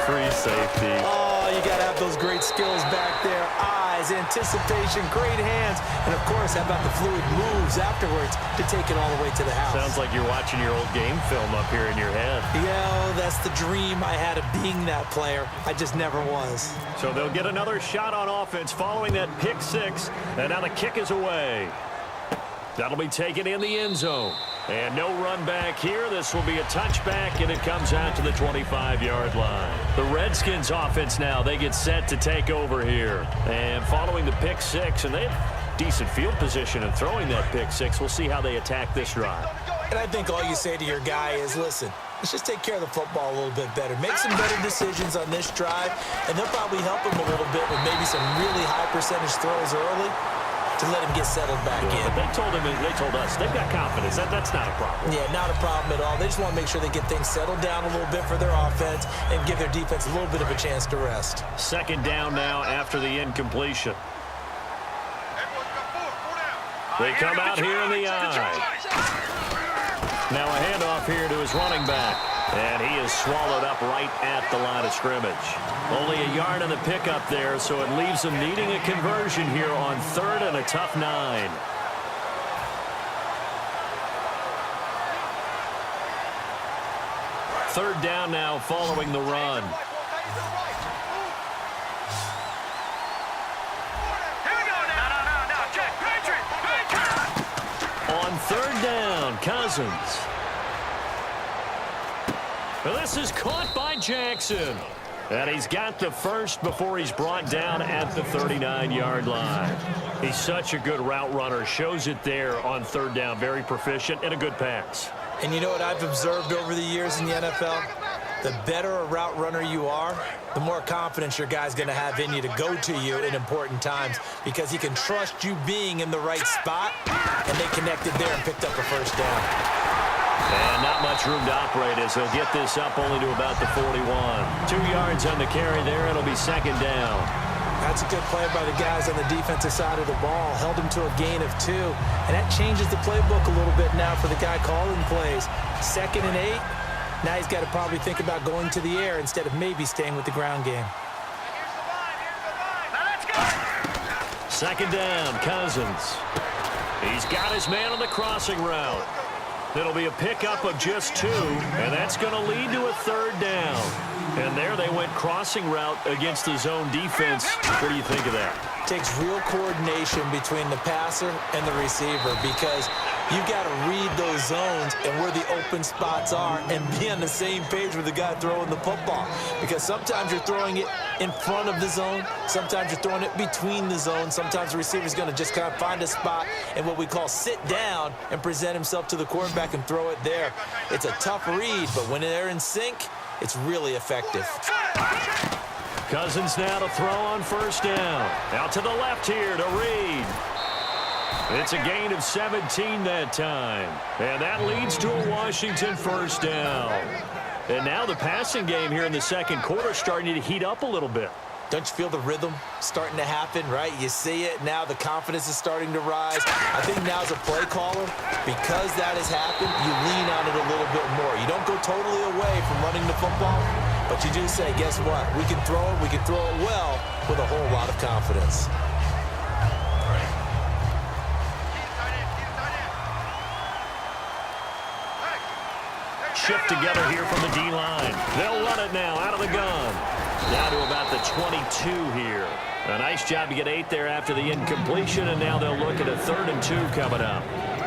Free safety. Oh, you got to have those great skills back there. Eyes, anticipation, great hands. And, of course, how about the fluid moves afterwards to take it all the way to the house? Sounds like you're watching your old game film up here in your head. Yeah, that's the dream I had of being that player. I just never was. So they'll get another shot on offense following that pick six. And now the kick is away. That'll be taken in the end zone. And no run back here. This will be a touchback, and it comes out to the 25-yard line. The Redskins offense now, they get set to take over here. And following the pick six, and they have decent field position in throwing that pick six. We'll see how they attack this drive. And I think all you say to your guy is, listen, let's just take care of the football a little bit better. Make some better decisions on this drive, and they'll probably help him a little bit with maybe some really high percentage throws early to let him get settled back in. They told us they've got confidence. That's not a problem. Yeah, not a problem at all. They just want to make sure they get things settled down a little bit for their offense and give their defense a little bit of a chance to rest. Second down now after the incompletion. They come out here in the eye. Now a handoff here to his running back. And he is swallowed up right at the line of scrimmage. Only a yard on the pickup there, so it leaves him needing a conversion here on 3rd and a tough 9. Third down now following the run. On 3rd down, Cousins. Well, this is caught by Jackson. And he's got the first before he's brought down at the 39-yard line. He's such a good route runner. Shows it there on 3rd down. Very proficient and a good pass. And you know what I've observed over the years in the NFL? The better a route runner you are, the more confidence your guy's going to have in you to go to you in important times because he can trust you being in the right spot, and they connected there and picked up a first down. And not much room to operate as he'll get this up only to about the 41. 2 yards on the carry there. It'll be 2nd down. That's a good play by the guys on the defensive side of the ball. Held him to a gain of 2. And that changes the playbook a little bit now for the guy calling plays. 2nd and 8. Now he's got to probably think about going to the air instead of maybe staying with the ground game. 2nd down, Cousins. He's got his man on the crossing route. It'll be a pickup of just 2, and that's going to lead to a 3rd down. And there they went crossing route against the zone defense. What do you think of that? Takes real coordination between the passer and the receiver because you've got to read those zones and where the open spots are and be on the same page with the guy throwing the football. Because sometimes you're throwing it in front of the zone. Sometimes you're throwing it between the zones. Sometimes the receiver's going to just kind of find a spot and what we call sit down and present himself to the quarterback and throw it there. It's a tough read, but when they're in sync, it's really effective. Cousins now to throw on 1st down. Out to the left here to Reed. It's a gain of 17 that time. And that leads to a Washington 1st down. And now the passing game here in the 2nd quarter starting to heat up a little bit. Don't you feel the rhythm starting to happen, right? You see it. Now the confidence is starting to rise. I think now as a play caller, because that has happened, you lean on it a little bit more. You don't go totally away from running the football, but you do say, guess what? We can throw it. We can throw it well with a whole lot of confidence. Shift together here from the D-line. They'll run it now out of the gun. Down to about the 22 here. A nice job to get 8 there after the incompletion, and now they'll look at a 3rd and 2 coming up.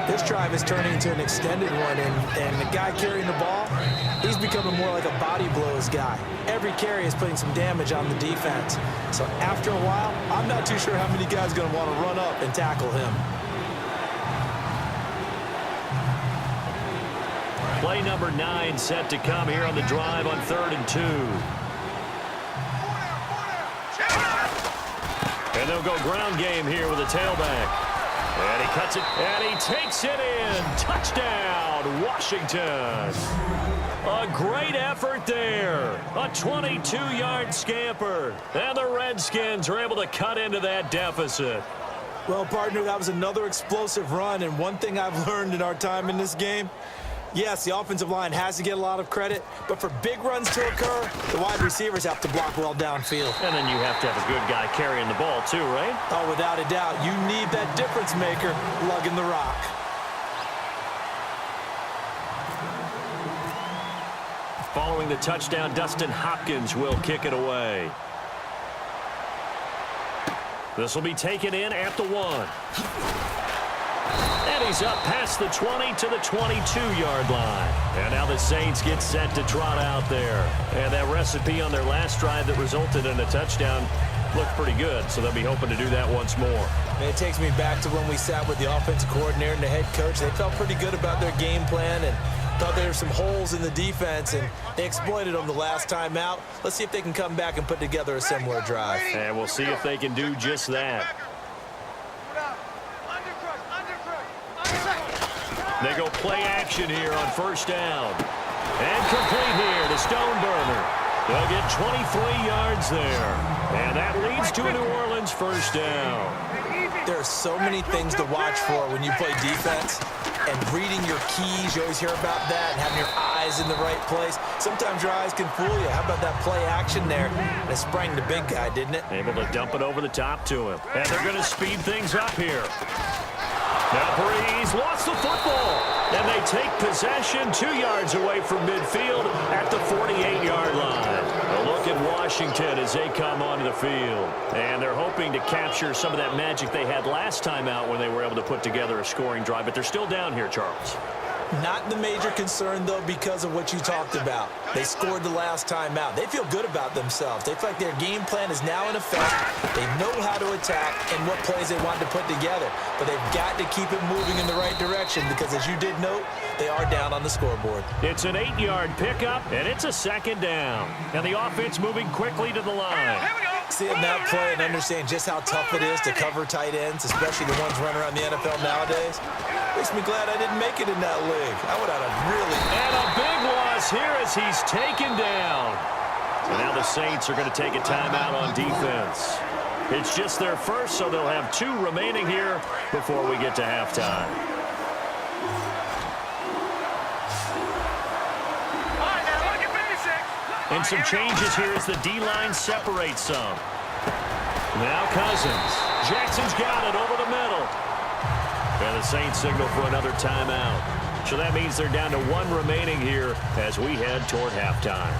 This drive is turning into an extended one, and the guy carrying the ball, he's becoming more like a body blows guy. Every carry is putting some damage on the defense. So after a while, I'm not too sure how many guys are going to want to run up and tackle him. Play number 9 set to come here on the drive on 3rd and 2. And they'll go ground game here with a tailback. And he cuts it, and he takes it in. Touchdown, Washington. A great effort there. A 22-yard scamper. And the Redskins are able to cut into that deficit. Well, partner, that was another explosive run. And one thing I've learned in our time in this game, Yes, the offensive line has to get a lot of credit, but for big runs to occur, the wide receivers have to block well downfield. And then you have to have a good guy carrying the ball too, right? Oh, without a doubt. You need that difference maker lugging the rock. Following the touchdown, Dustin Hopkins will kick it away. This will be taken in at the 1. And he's up past the 20 to the 22-yard line. And now the Saints get set to trot out there. And that recipe on their last drive that resulted in a touchdown looked pretty good, so they'll be hoping to do that once more. And it takes me back to when we sat with the offensive coordinator and the head coach. They felt pretty good about their game plan and thought there were some holes in the defense, and they exploited them the last time out. Let's see if they can come back and put together a similar drive. And we'll see if they can do just that. They go play action here on first down. And complete here to Stoneburner. They'll get 23 yards there. And that leads to a New Orleans first down. There are so many things to watch for when you play defense. And reading your keys, you always hear about that, and having your eyes in the right place. Sometimes your eyes can fool you. How about that play action there? And it sprang the big guy, didn't it? Able to dump it over the top to him. And they're going to speed things up here. Now Breeze lost the football. And they take possession 2 yards away from midfield at the 48-yard line. A look at Washington as they come onto the field. And they're hoping to capture some of that magic they had last time out when they were able to put together a scoring drive. But they're still down here, Charles. Not the major concern, though, because of what you talked about. They scored the last time out. They feel good about themselves. They feel like their game plan is now in effect. They know how to attack and what plays they want to put together. But they've got to keep it moving in the right direction because, as you did note, they are down on the scoreboard. It's an 8-yard pickup, and it's a second down. And the offense moving quickly to the line. Seeing that play and understanding just how tough it is to cover tight ends, especially the ones running around the NFL nowadays, makes me glad I didn't make it in that league. I would have had a really... And a big loss here as he's taken down. And now the Saints are going to take a timeout on defense. It's just their first, so they'll have 2 remaining here before we get to halftime. And some changes here as the D-line separates some. Now Cousins. Jackson's got it over the middle. And the Saints signal for another timeout. So that means they're down to 1 remaining here as we head toward halftime.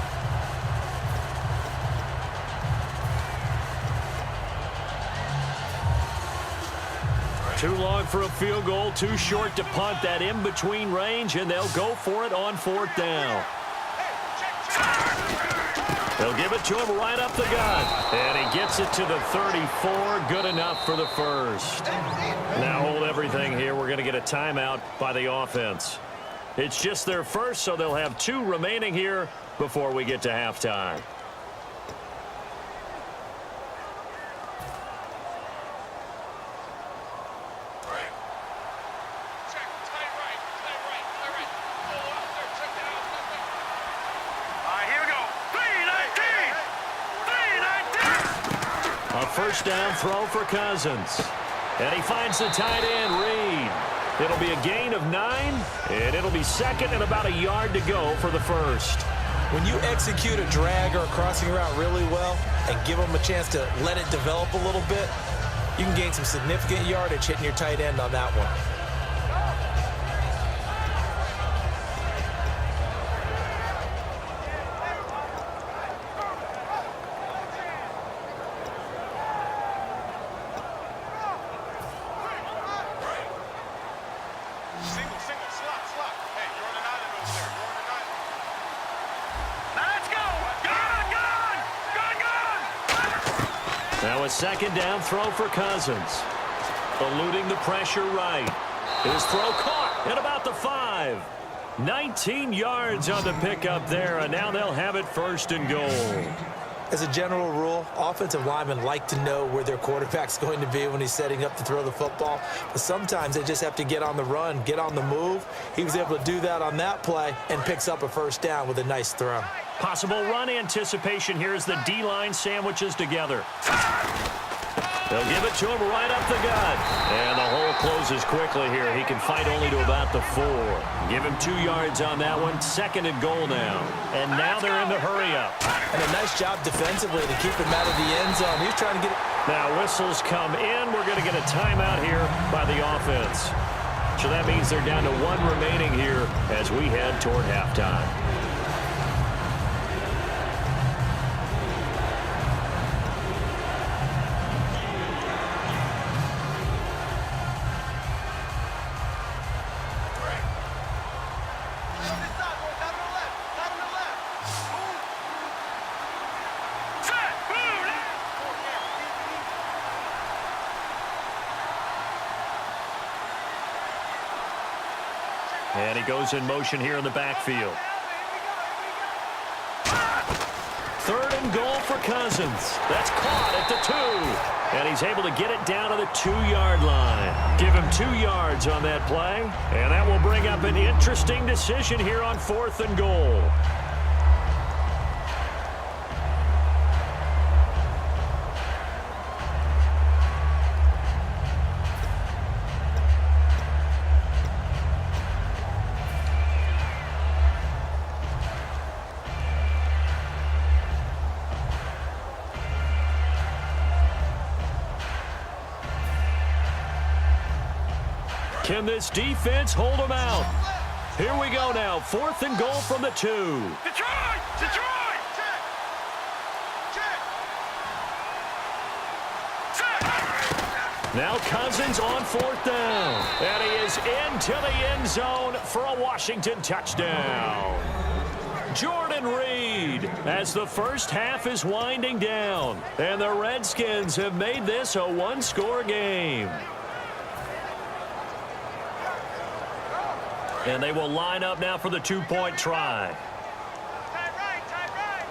Too long for a field goal, too short to punt that in-between range, and they'll go for it on 4th down. They'll give it to him right up the gut. And he gets it to the 34. Good enough for the first. Now hold everything here. We're going to get a timeout by the offense. It's just their first, so they'll have 2 remaining here before we get to halftime. First down throw for Cousins. And he finds the tight end, Reed. It'll be a gain of 9, and it'll be second and about a yard to go for the first. When you execute a drag or a crossing route really well and give them a chance to let it develop a little bit, you can gain some significant yardage hitting your tight end on that one. Now a second down throw for Cousins. Eluding the pressure right. His throw caught at about the 5. 19 yards on the pickup there, and now they'll have it first and goal. As a general rule, offensive linemen like to know where their quarterback's going to be when he's setting up to throw the football. But sometimes they just have to get on the run, get on the move. He was able to do that on that play and picks up a first down with a nice throw. Possible run anticipation here as the D-line sandwiches together. They'll give it to him right up the gut. And the hole closes quickly here. He can fight only to about the 4. Give him 2 yards on that one. 2nd and goal now. And now they're in the hurry-up. And a nice job defensively to keep him out of the end zone. He was trying to get it. Now whistles come in. We're going to get a timeout here by the offense. So that means they're down to 1 remaining here as we head toward halftime. And he goes in motion here in the backfield. 3rd and goal for Cousins. That's caught at the 2. And he's able to get it down to the 2-yard line. Give him 2 yards on that play. And that will bring up an interesting decision here on 4th and goal. Can this defense hold them out? Here we go now. 4th and goal from the 2. Detroit! Detroit! Now Cousins on 4th down. And he is into the end zone for a Washington touchdown. Jordan Reed as the first half is winding down. And the Redskins have made this a 1-score game. And they will line up now for the 2-point try. Tight right, tight right.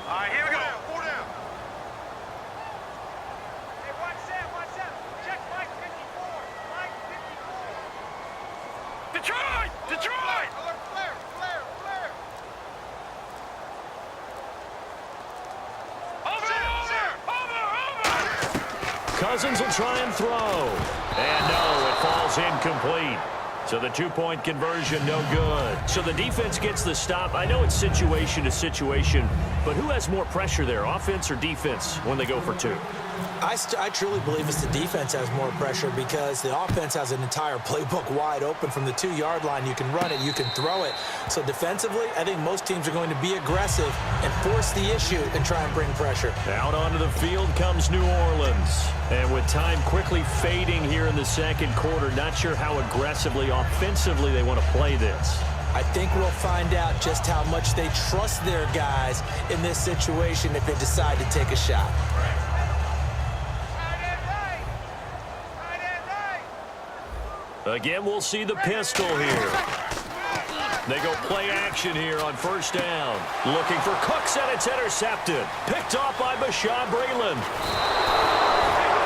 All right, here we go. 4 down. Hey, watch that. Check Mike 54. Mike 54. Detroit! Detroit! Alert, flare. Over! Cousins will try and throw. And no, it falls incomplete. So the 2-point conversion, no good. So the defense gets the stop. I know it's situation to situation, but who has more pressure there, offense or defense, when they go for 2? I truly believe it's the defense has more pressure because the offense has an entire playbook wide open from the 2-yard line. You can run it, you can throw it. So defensively, I think most teams are going to be aggressive and force the issue and try and bring pressure. Out onto the field comes New Orleans. And with time quickly fading here in the 2nd quarter, not sure how aggressively, offensively they want to play this. I think we'll find out just how much they trust their guys in this situation if they decide to take a shot. Again, we'll see the pistol here. They go play action here on 1st down. Looking for Cooks, and it's intercepted. Picked off by Bashaud Breeland.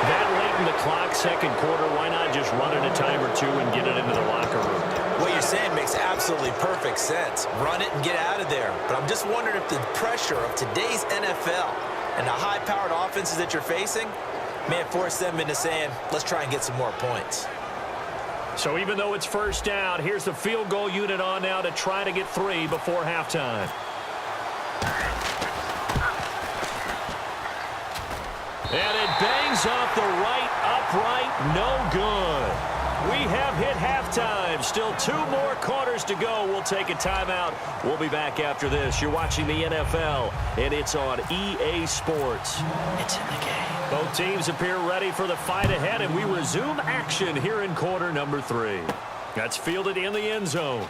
That late in the clock, 2nd quarter, why not just run it a time or 2 and get it into the locker room? What you're saying makes absolutely perfect sense. Run it and get out of there. But I'm just wondering if the pressure of today's NFL and the high-powered offenses that you're facing may have forced them into saying, let's try and get some more points. So even though it's 1st down, here's the field goal unit on now to try to get 3 before halftime. And it bangs off the right upright, no good. We have hit halftime. Still 2 more quarters to go. We'll take a timeout. We'll be back after this. You're watching the NFL, and it's on EA Sports. It's in the game. Both teams appear ready for the fight ahead, and we resume action here in quarter number 3. That's fielded in the end zone.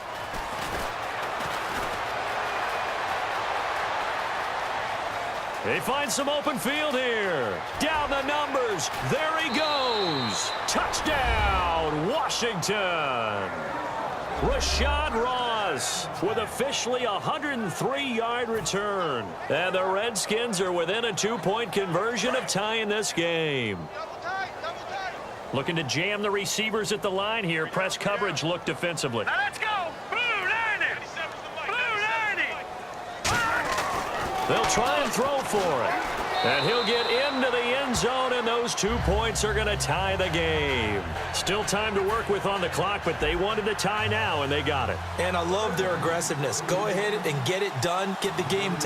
They find some open field here. Down the numbers. There he goes. Touchdown, Washington. Rashad Ross with officially a 103-yard return. And the Redskins are within a 2-point conversion of tying this game. Looking to jam the receivers at the line here. Press coverage look defensively. Now let's go. Blue 90. Blue 90. They'll try and throw for it. And he'll get into the end zone, and those 2 points are going to tie the game. Still time to work with on the clock, but they wanted to tie now, and they got it. And I love their aggressiveness. Go ahead and get it done. Get the game tied.